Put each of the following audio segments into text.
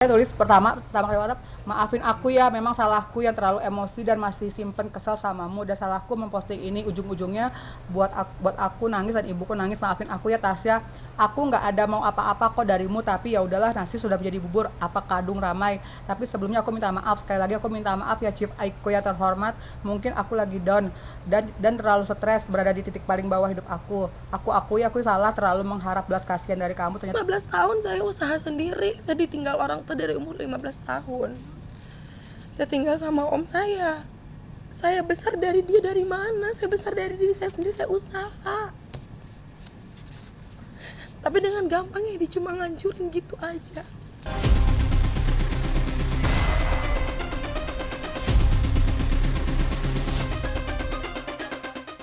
Saya tulis pertama kali WhatsApp, maafin aku ya, memang salahku yang terlalu emosi dan masih simpen kesel samamu, dan salahku memposting ini, ujung-ujungnya buat aku nangis dan ibuku nangis. Maafin aku ya Tasya, aku nggak ada mau apa-apa kok darimu, tapi ya udahlah, nasi sudah menjadi bubur, apa kadung ramai. Tapi sebelumnya aku minta maaf, sekali lagi aku minta maaf ya Chief Aiko yang terhormat, mungkin aku lagi down dan terlalu stres, berada di titik paling bawah hidup aku. Aku akui aku salah, terlalu mengharap belas kasihan dari kamu. Ternyata 15 tahun saya usaha sendiri, saya ditinggal orang tua dari umur 15 tahun. Saya tinggal sama om saya. Saya besar dari dia dari mana? Saya besar dari diri saya sendiri, saya usaha. Tapi dengan gampangnya dia cuma ngancurin gitu aja.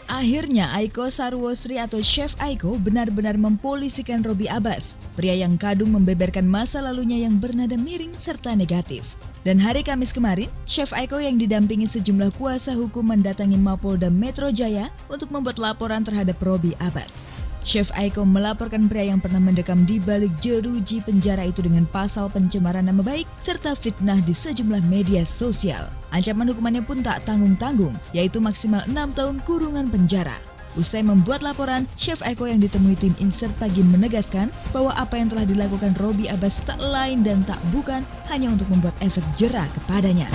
Akhirnya Aiko Sarwosri atau Chef Aiko benar-benar mempolisikan Robby Abbas, pria yang kadung membeberkan masa lalunya yang bernada miring serta negatif. Dan hari Kamis kemarin, Chef Aiko yang didampingi sejumlah kuasa hukum mendatangi Mapolda Metro Jaya untuk membuat laporan terhadap Robby Abbas. Chef Aiko melaporkan pria yang pernah mendekam di balik jeruji penjara itu dengan pasal pencemaran nama baik serta fitnah di sejumlah media sosial. Ancaman hukumannya pun tak tanggung-tanggung, yaitu maksimal 6 tahun kurungan penjara. Usai membuat laporan, Chef Aiko yang ditemui tim Insert Pagi menegaskan bahwa apa yang telah dilakukan Robby Abbas tak lain dan tak bukan hanya untuk membuat efek jera kepadanya.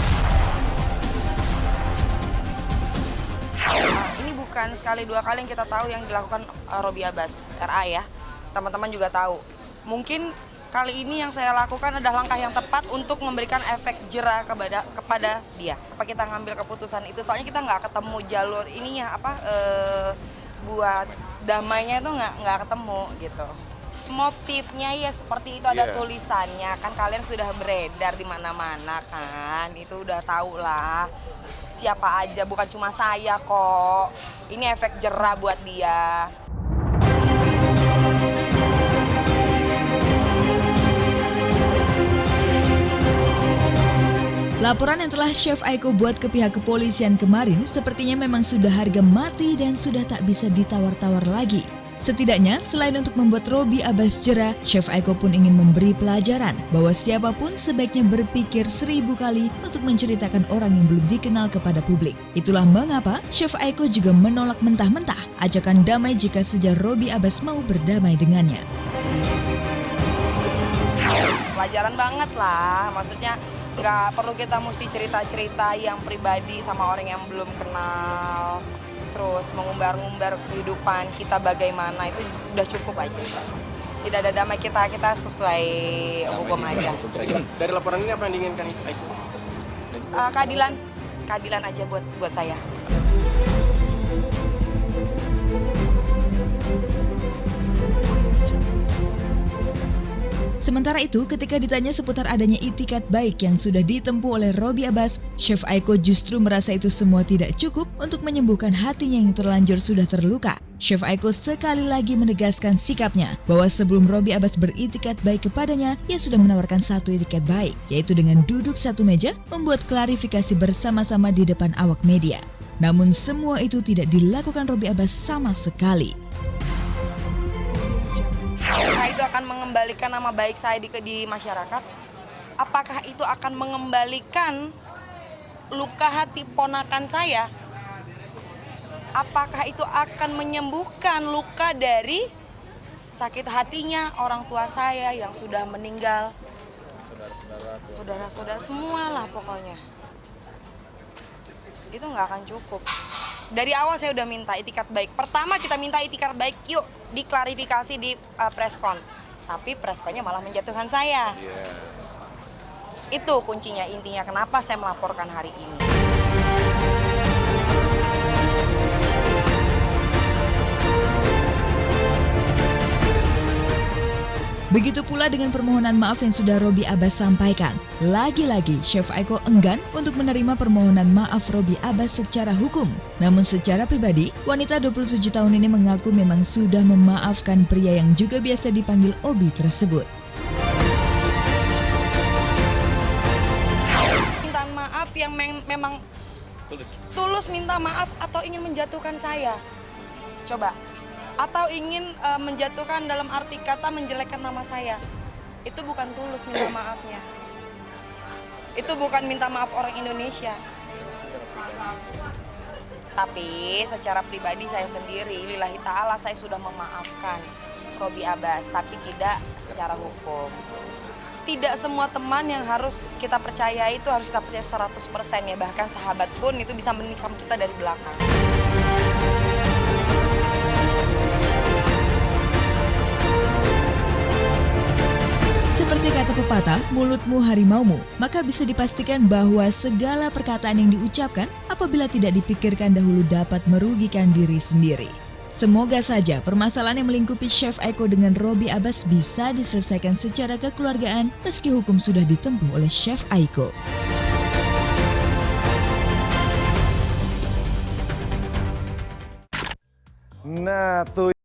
Bukan sekali dua kali yang kita tahu yang dilakukan Robby Abbas, RA ya. Teman-teman juga tahu. Mungkin kali ini yang saya lakukan adalah langkah yang tepat untuk memberikan efek jera kepada dia. Apa kita ngambil keputusan itu? Soalnya kita nggak ketemu jalur ininya buat damainya itu nggak ketemu gitu. Motifnya ya seperti itu, ada tulisannya kan, kalian sudah beredar di mana-mana kan, itu udah tahu lah siapa aja, bukan cuma saya kok. Ini efek jera buat dia. Laporan yang telah Chef Aiko buat ke pihak kepolisian kemarin sepertinya memang sudah harga mati dan sudah tak bisa ditawar-tawar lagi. Setidaknya, selain untuk membuat Robby Abbas jera, Chef Aiko pun ingin memberi pelajaran bahwa siapapun sebaiknya berpikir 1000 kali untuk menceritakan orang yang belum dikenal kepada publik. Itulah mengapa Chef Aiko juga menolak mentah-mentah ajakan damai jika saja Robby Abbas mau berdamai dengannya. Pelajaran banget lah, maksudnya nggak perlu kita mesti cerita-cerita yang pribadi sama orang yang belum kenal. Terus mengumbar-ngumbar kehidupan kita bagaimana, itu udah cukup aja. Tidak ada damai, kita sesuai hukum aja. Dari laporan ini apa yang diinginkan Aiko? Keadilan aja buat saya. Sementara itu, ketika ditanya seputar adanya itikat baik yang sudah ditempuh oleh Robby Abbas, Chef Aiko justru merasa itu semua tidak cukup untuk menyembuhkan hatinya yang terlanjur sudah terluka. Chef Aiko sekali lagi menegaskan sikapnya bahwa sebelum Robby Abbas beritikat baik kepadanya, ia sudah menawarkan satu itikat baik, yaitu dengan duduk satu meja membuat klarifikasi bersama-sama di depan awak media. Namun semua itu tidak dilakukan Robby Abbas sama sekali. Apakah itu akan mengembalikan nama baik saya di masyarakat? Apakah itu akan mengembalikan luka hati ponakan saya? Apakah itu akan menyembuhkan luka dari sakit hatinya orang tua saya yang sudah meninggal? Saudara-saudara semua lah pokoknya. Itu nggak akan cukup. Dari awal saya udah minta itikat baik. Pertama kita minta itikat baik, yuk diklarifikasi di preskon. Tapi preskonnya malah menjatuhkan saya. Itu kuncinya, intinya kenapa saya melaporkan hari ini. Begitu pula dengan permohonan maaf yang sudah Robby Abbas sampaikan. Lagi-lagi, Chef Aiko enggan untuk menerima permohonan maaf Robby Abbas secara hukum. Namun secara pribadi, wanita 27 tahun ini mengaku memang sudah memaafkan pria yang juga biasa dipanggil Obi tersebut. Permintaan maaf yang memang tulus minta maaf atau ingin menjatuhkan saya? Coba. Atau ingin menjatuhkan dalam arti kata menjelekkan nama saya. Itu bukan tulus minta maafnya. Itu bukan minta maaf orang Indonesia. Tapi secara pribadi saya sendiri, lillahi ta'ala saya sudah memaafkan Robby Abbas, tapi tidak secara hukum. Tidak semua teman yang harus kita percaya itu harus kita percaya 100% ya. Bahkan sahabat pun itu bisa menikam kita dari belakang. Seperti kata pepatah, mulutmu harimaumu, maka bisa dipastikan bahwa segala perkataan yang diucapkan apabila tidak dipikirkan dahulu dapat merugikan diri sendiri. Semoga saja permasalahan yang melingkupi Chef Aiko dengan Robby Abbas bisa diselesaikan secara kekeluargaan meski hukum sudah ditempuh oleh Chef Aiko. Nah, tuh